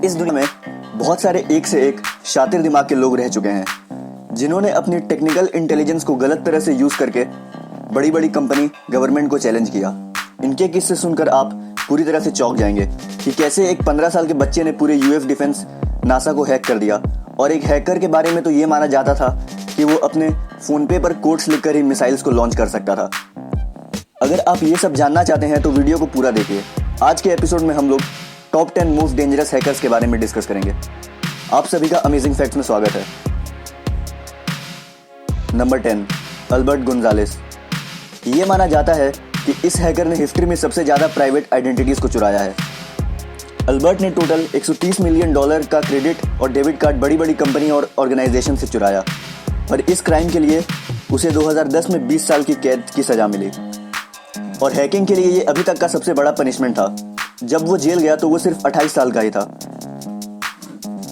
इस दुनिया में बहुत सारे एक से एक शातिर दिमाग के लोग रह चुके हैं जिन्होंने अपनी टेक्निकल इंटेलिजेंस को गलत तरह से यूज करके बड़ी बड़ी कंपनी गवर्नमेंट को चैलेंज किया। इनके किस्से सुनकर आप पूरी तरह से चौंक जाएंगे कि कैसे एक 15 साल के बच्चे ने पूरे यूएस डिफेंस नासा को हैक कर दिया। और एक हैकर के बारे में तो ये माना जाता था कि वो अपने फोन पे पर कोड्स लिखकर ही मिसाइल्स को लॉन्च कर सकता था। अगर आप ये सब जानना चाहते हैं तो वीडियो को पूरा देखिए। आज के एपिसोड में हम लोग टॉप 10 मोस्ट डेंजरस हैकर्स के बारे में डिस्कस करेंगे। आप सभी का अमेजिंग फैक्ट्स में स्वागत है। Number 10, Albert Gonzales. ये माना जाता है कि इस हैकर ने हिस्ट्री में सबसे ज्यादा प्राइवेट आइडेंटिटीज को चुराया है। अल्बर्ट ने टोटल $130 मिलियन का क्रेडिट और डेबिट कार्ड बड़ी बड़ी कंपनी और ऑर्गेनाइजेशन से चुराया और इस क्राइम के लिए उसे 2010 में 20 साल की कैद की सजा मिली। और हैकिंग के लिए ये अभी तक का सबसे बड़ा पनिशमेंट था। जब वो जेल गया तो वो सिर्फ 28 साल का ही था।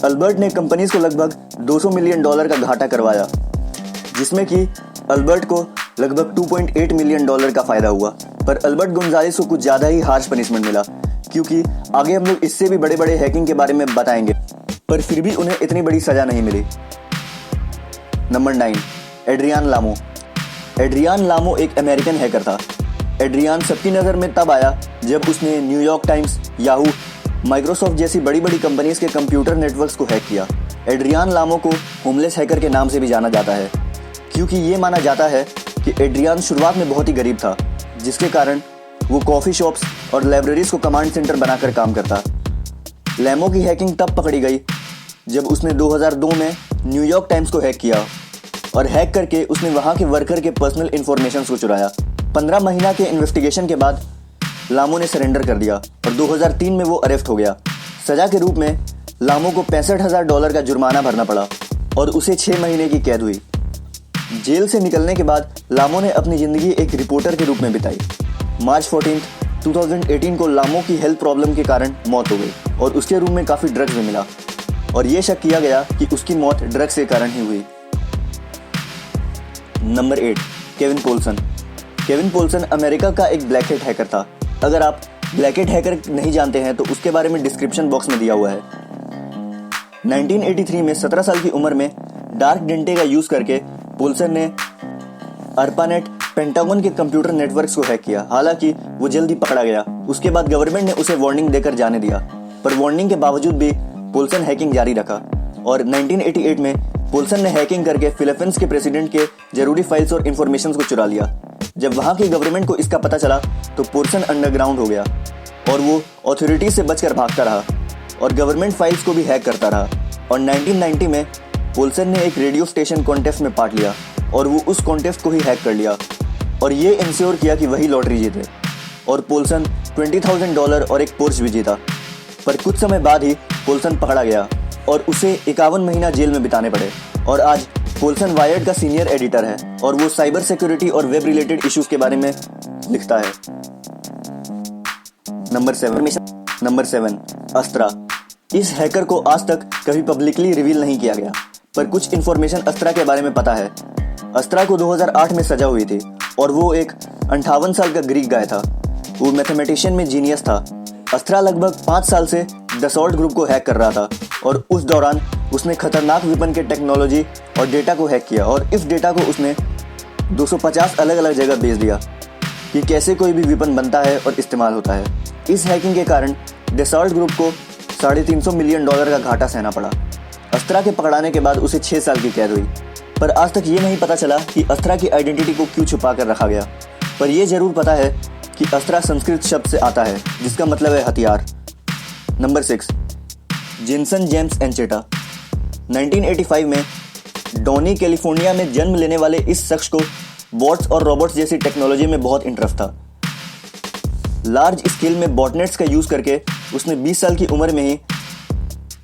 अल्बर्ट ने कंपनीज को लगभग $200 मिलियन का घाटा करवाया, जिसमें कि अल्बर्ट को लगभग $2.8 मिलियन का फायदा हुआ। पर अल्बर्ट गोंजालेस को कुछ ज्यादा ही हार्श पनिशमेंट मिला, क्योंकि आगे हम लोग इससे भी बड़े बड़े हैकिंग के बारे में बताएंगे, पर फिर भी उन्हें इतनी बड़ी सजा नहीं मिली। नंबर 9, एड्रियान लामो। एड्रियान लामो एक अमेरिकन हैकर था। एड्रियान सबकी नज़र में तब आया जब उसने न्यूयॉर्क टाइम्स, याहू, माइक्रोसॉफ्ट जैसी बड़ी बड़ी कंपनीज के कंप्यूटर नेटवर्क्स को हैक किया। एड्रियान लामो को होमलेस हैकर के नाम से भी जाना जाता है, क्योंकि ये माना जाता है कि एड्रियान शुरुआत में बहुत ही गरीब था, जिसके कारण वो कॉफ़ी शॉप्स और लाइब्रेरीज को कमांड सेंटर बनाकर काम करता। लामो की हैकिंग तब पकड़ी गई जब उसने 2002 में न्यूयॉर्क टाइम्स को हैक किया और हैक करके उसने वहाँ के वर्कर के पर्सनल इंफॉर्मेशन को चुराया। 15 महीना के इन्वेस्टिगेशन के बाद लामो ने सरेंडर कर दिया और 2003 में वो अरेस्ट हो गया। सजा के रूप में लामो को $65,000 का जुर्माना भरना पड़ा और उसे 6 महीने की कैद हुई। जेल से निकलने के बाद लामो ने अपनी ज़िंदगी एक रिपोर्टर के रूप में बिताई। मार्च 14, 2018 को लामो की हेल्थ प्रॉब्लम के कारण मौत हो गई और उसके रूम में काफ़ी ड्रग्स भी मिला और ये शक किया गया कि उसकी मौत ड्रग्स के कारण ही हुई। Number 8, Kevin Polson. Kevin Polson America का एक ब्लैक हैट हैकर था। अगर आप ब्लैक हैट हैकर नहीं जानते हैं तो उसके बारे में डिस्क्रिप्शन बॉक्स में दिया हुआ है। 1983 में 17 साल की उम्र में डार्क डेंटे का यूज करके पोल्सन ने अर्पानेट, पेंटागन के कंप्यूटर नेटवर्क्स को हैक किया। हालांकि वो जल्दी पकड़ा गया। उसके बाद गवर्नमेंट ने उसे वार्निंग देकर जाने दिया, पर वार्निंग के बावजूद भी पोल्सन हैकिंग जारी रखा और 1988 में पोल्सन ने हैकिंग करके फिलीपींस के प्रेसिडेंट के जरूरी फाइल्स और इंफॉर्मेशन को चुरा लिया। जब वहां की गवर्नमेंट को इसका पता चला तो पोल्सन अंडरग्राउंड हो गया और वो अथॉरिटी से बचकर भागता रहा और गवर्नमेंट फाइल्स को भी हैक करता रहा। और 1990 में पोल्सन ने एक रेडियो स्टेशन कॉन्टेस्ट में पार्ट लिया और वो उस कॉन्टेस्ट को ही हैक कर लिया और ये इंश्योर किया कि वही लॉटरी जीते और पोल्सन $20,000 और एक पोर्श भी जीता। पर कुछ समय बाद ही पोल्सन पकड़ा गया और उसे 51 महीना जेल में बिताने पड़े और आज पोल्सन वायर्ड का सीनियर एडिटर है और वो साइबर सिक्योरिटी और वेब रिलेटेड इश्यूज के बारे में लिखता है। नंबर 7, अस्त्रा। इस हैकर को आज तक कभी पब्लिकली रिवील नहीं किया गया, पर कुछ इन्फॉर्मेशन अस्त्रा के बारे में पता है। अस्त्रा को 2008 में सजा हुई थी और वो एक 58 साल का ग्रीक गाय था। वो मैथमेटिशियन में जीनियस था। अस्त्रा लगभग 5 साल से दसॉल्ट ग्रुप को हैक कर रहा था और उस दौरान उसने खतरनाक वेपन के टेक्नोलॉजी और डेटा को हैक किया और इस डेटा को उसने 250 अलग अलग जगह भेज दिया कि कैसे कोई भी वेपन बनता है और इस्तेमाल होता है। इस हैकिंग के कारण दसॉल्ट ग्रुप को $350 मिलियन का घाटा सहना पड़ा। अस्त्रा के पकड़ाने के बाद उसे 6 साल की कैद हुई, पर आज तक ये नहीं पता चला कि अस्त्रा की आइडेंटिटी को क्यों छुपा कर रखा गया। पर यह जरूर पता है कि अस्त्रा संस्कृत शब्द से आता है जिसका मतलब है हथियार। Number 6, Jensen James एंचेटा। 1985 में डॉनी, कैलिफोर्निया में जन्म लेने वाले इस शख्स को बॉट्स और रोबोट्स जैसी टेक्नोलॉजी में बहुत इंटरेस्ट था। लार्ज स्केल में बॉटनेट्स का यूज करके उसने 20 साल की उम्र में ही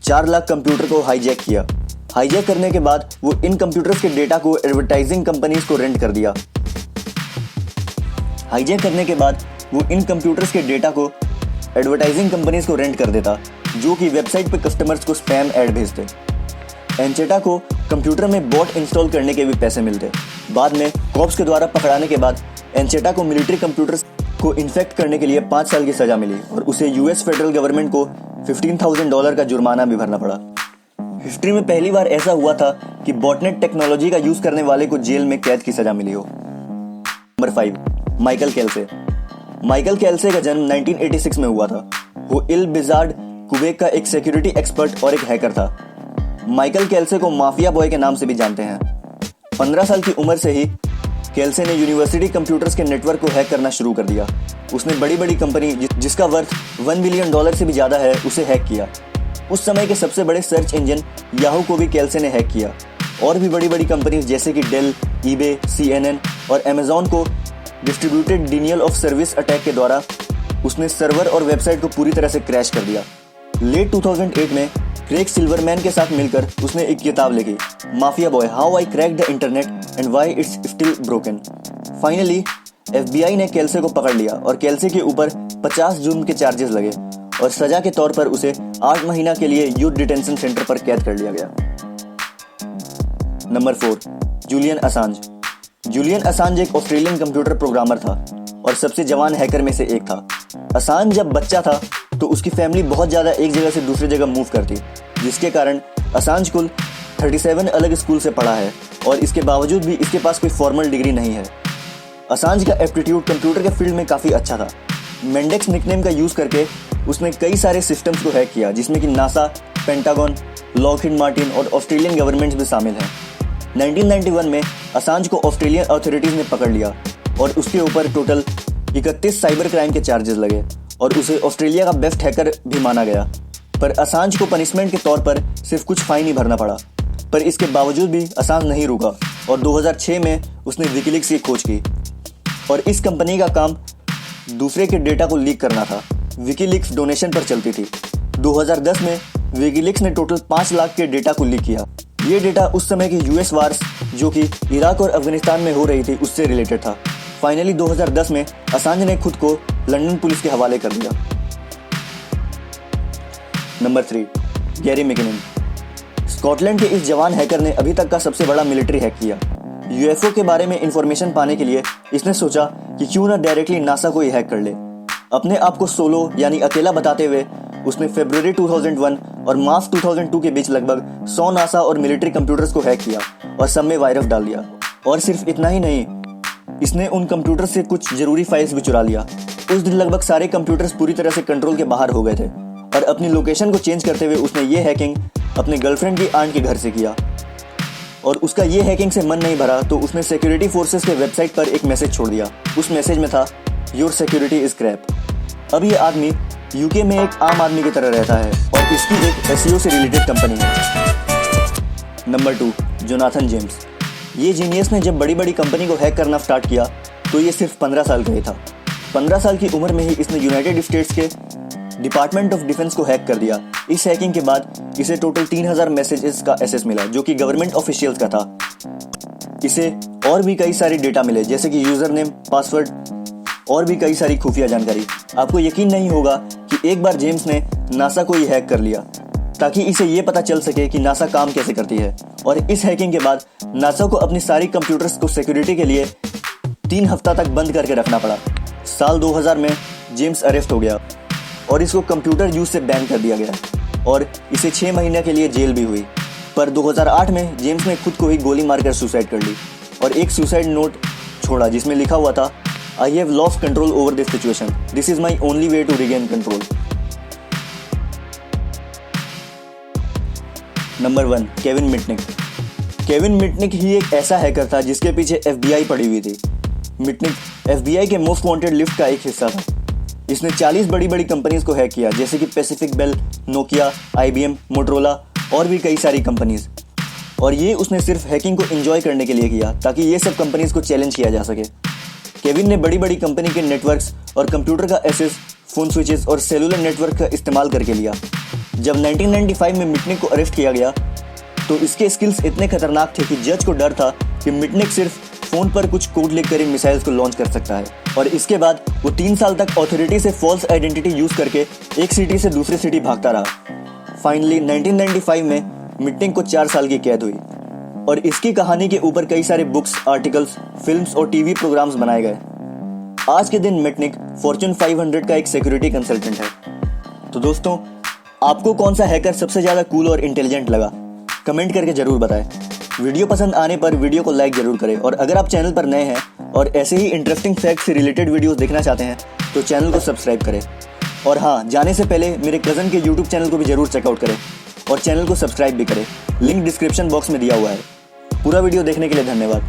4 लाख कंप्यूटर को हाईजैक किया। हाईजैक करने के बाद वो इन कंप्यूटर्स के डेटा को एडवर्टाइजिंग कंपनीज को रेंट कर दिया। हाईजैक करने के बाद वो इन कंप्यूटर्स के डेटा को एडवर्टाइजिंग कंपनीज को रेंट कर देता, जो कि वेबसाइट पे कस्टमर्स को स्पैम ऐड भेजते। एंचेटा को कंप्यूटर में बॉट इंस्टॉल करने के भी पैसे मिलते। बाद में कॉप्स के द्वारा पकड़ाने के बाद एंचेटा को मिलिट्री कंप्यूटर्स को इन्फेक्ट करने के लिए 5 साल की सजा मिली और उसे यूएस फेडरल गवर्नमेंट को $15,000 का जुर्माना भी भरना पड़ा। हिस्ट्री में पहली बार ऐसा हुआ था कि बॉटनेट टेक्नोलॉजी का यूज करने वाले को जेल में कैद की सजा मिली हो। Number 5, Michael केल्से। माइकल केल्से का जन्म 1986 में हुआ था। वो इल बिजार्ड क्वेबेक का एक सिक्योरिटी एक्सपर्ट और एक हैकर था। माइकल केल्से को माफिया बॉय के नाम से भी जानते हैं। 15 साल की उम्र से ही केल्से ने यूनिवर्सिटी कंप्यूटर्स के नेटवर्क को हैक करना शुरू कर दिया। उसने बड़ी बड़ी कंपनी जिसका वर्थ $1 बिलियन से भी ज्यादा है उसे हैक किया। उस समय के सबसे बड़े सर्च इंजन याहू को भी केल्से ने हैक किया। और भी बड़ी बड़ी कंपनीज जैसे कि डेल, ईबे, CNN और अमेजॉन को डिस्ट्रीब्यूटेड डिनियल ऑफ सर्विस अटैक के द्वारा उसने सर्वर और वेबसाइट को पूरी तरह से क्रैश कर दिया। लेट 2008 में क्रेग सिल्वरमैन के साथ मिलकर उसने एक किताब लिखी, mafia boy, how I cracked the internet and why it's still broken. Finally FBI ने केल्से को पकड़ लिया और केल्से के ऊपर 50 जुर्म के चार्जेस लगे और सजा के तौर पर उसे 8 महीना के लिए यूथ डिटेंशन सेंटर पर कैद कर लिया गया। Number 4, Julian Assange. Julian Assange एक ऑस्ट्रेलियन कंप्यूटर प्रोग्रामर था और सबसे जवान हैकर में से एक था। असांज जब बच्चा था तो उसकी फैमिली बहुत ज़्यादा एक जगह से दूसरी जगह मूव करती, जिसके कारण असांज कुल 37 अलग स्कूल से पढ़ा है और इसके बावजूद भी इसके पास कोई फॉर्मल डिग्री नहीं है। असांज का एप्टीट्यूड कंप्यूटर के फील्ड में काफ़ी अच्छा था। मेंडेक्स निकनेम का यूज़ करके उसने कई सारे सिस्टम्स को हैक किया, जिसमें कि नासा, पेंटागन, लॉकहीड मार्टिन और ऑस्ट्रेलियन गवर्नमेंट्स भी शामिल हैं। 1991 में असांज को ऑस्ट्रेलियन अथॉरिटीज़ ने पकड़ लिया और उसके ऊपर टोटल 31 साइबर क्राइम के चार्जेस लगे और उसे ऑस्ट्रेलिया का बेस्ट हैकर भी माना गया। पर असांज को पनिशमेंट के तौर पर सिर्फ कुछ फाइन ही भरना पड़ा। पर इसके बावजूद भी असांज नहीं रुका और 2006 में उसने विकीलीक्स की खोज की और इस कंपनी का काम दूसरे के डेटा को लीक करना था। विकीलीक्स डोनेशन पर चलती थी। 2010 में विकीलीक्स ने टोटल 5 लाख के डेटा को लीक किया। ये डेटा उस समय की यूएस वार्स जो कि इराक और अफगानिस्तान में हो रही थी उससे रिलेटेड था। फाइनली 2010 में असांज ने खुद को लंदन पुलिस के हवाले कर दिया। Number 3, Gary मैकिनिन। स्कॉटलैंड के इस जवान हैकर ने अभी तक का सबसे बड़ा मिलिट्री हैक किया। यूएफओ के बारे में इंफॉर्मेशन पाने के लिए इसने सोचा कि क्यों ना डायरेक्टली नासा को ही हैक कर ले। अपने आप को सोलो यानी अकेला बताते हुए उसने फरवरी 2001 और मार्च 2002 के बीच लगभग 100 नासा और मिलिट्री कंप्यूटर्स को हैक किया और सब में वायरस डाल दिया। और सिर्फ इतना ही नहीं, इसने उन कंप्यूटर से कुछ जरूरी फाइल्स भी चुरा लिया। उस दिन लगभग सारे कंप्यूटर्स पूरी तरह से कंट्रोल के बाहर हो गए थे और अपनी लोकेशन को चेंज करते हुए उसने ये हैकिंग अपने गर्लफ्रेंड की आंट के घर से किया। और उसका ये हैकिंग से मन नहीं भरा तो उसने सिक्योरिटी फोर्सेस के वेबसाइट पर एक मैसेज छोड़ दिया। उस मैसेज में था, योर सिक्योरिटी इज क्रैप। अब ये आदमी यूके में एक आम आदमी की तरह रहता है और इसकी एक एसईओ से रिलेटेड कंपनी है। Number 2, Jonathan James. ये जीनियस ने जब बड़ी बड़ी कंपनी को हैक करना स्टार्ट किया तो ये सिर्फ 15 साल का ही था। 15 साल की उम्र में ही इसने यूनाइटेड स्टेट्स के डिपार्टमेंट ऑफ डिफेंस को हैक कर दिया। इस हैकिंग के बाद इसे टोटल 3000 मैसेजेस का एक्सेस मिला जो कि गवर्नमेंट ऑफिशियल्स का था। इसे और भी कई सारे डेटा मिले जैसे कि यूजर नेम, पासवर्ड और भी कई सारी खुफिया जानकारी। आपको यकीन नहीं होगा कि एक बार जेम्स ने नासा को ही हैक कर लिया ताकि इसे ये पता चल सके कि नासा काम कैसे करती है। और इस हैकिंग के बाद नासा को अपनी सारी कंप्यूटर्स को सिक्योरिटी के लिए 3 हफ्ता तक बंद करके रखना पड़ा। साल 2000 में जेम्स अरेस्ट हो गया और इसको कंप्यूटर यूज से बैन कर दिया गया और इसे 6 महीने के लिए जेल भी हुई। पर 2008 में जेम्स ने खुद को ही गोली मारकर सुसाइड कर ली और एक सुसाइड नोट छोड़ा जिसमें लिखा हुआ था, I have lost control over this situation. This is my only way to regain control. नंबर 1, केविन मिटनिक। केविन मिटनिक ही एक ऐसा हैकर था जिसके पीछे FBI पड़ी हुई थी। मिटनिक FBI के मोस्ट वांटेड लिस्ट का एक हिस्सा था। इसने 40 बड़ी बड़ी कंपनीज को हैक किया जैसे कि Pacific Bell, Nokia, IBM, Motorola और भी कई सारी कंपनीज। और ये उसने सिर्फ हैकिंग को एंजॉय करने के लिए किया ताकि ये सब कंपनीज को चैलेंज किया जा सके। केविन ने बड़ी बड़ी कंपनी के नेटवर्क्स और कंप्यूटर का एक्सेस फोन स्विचेस और सेलुलर नेटवर्क का इस्तेमाल करके लिया। जब 1995 में मिटनिक को अरेस्ट किया गया तो इसके स्किल्स इतने खतरनाक थे कि जज को डर था कि मिटनिक सिर्फ फोन पर कुछ कोड लिखकर इन मिसाइल्स को लॉन्च कर सकता है। और इसके बाद वो 3 साल तक अथॉरिटी से फॉल्स आइडेंटिटी यूज करके एक सिटी से दूसरी सिटी भागता रहा। फाइनली 1995 में मिटनिक को 4 साल की कैद हुई और इसकी कहानी के ऊपर कई सारे बुक्स, आर्टिकल्स, फिल्म्स और टीवी प्रोग्राम्स बनाए गए। आज के दिन मेटनिक फॉर्च्यून 500 का एक सिक्योरिटी कंसल्टेंट है। तो दोस्तों, आपको कौन सा हैकर सबसे ज़्यादा कूल और इंटेलिजेंट लगा? कमेंट करके ज़रूर बताएं। वीडियो पसंद आने पर वीडियो को लाइक जरूर करें और अगर आप चैनल पर नए हैं और ऐसे ही इंटरेस्टिंग फैक्ट से रिलेटेड वीडियोस देखना चाहते हैं तो चैनल को सब्सक्राइब करें। और हाँ, जाने से पहले मेरे कज़न के यूट्यूब चैनल को भी जरूर चेकआउट करें और चैनल को सब्सक्राइब भी करें। लिंक डिस्क्रिप्शन बॉक्स में दिया हुआ है। पूरा वीडियो देखने के लिए धन्यवाद।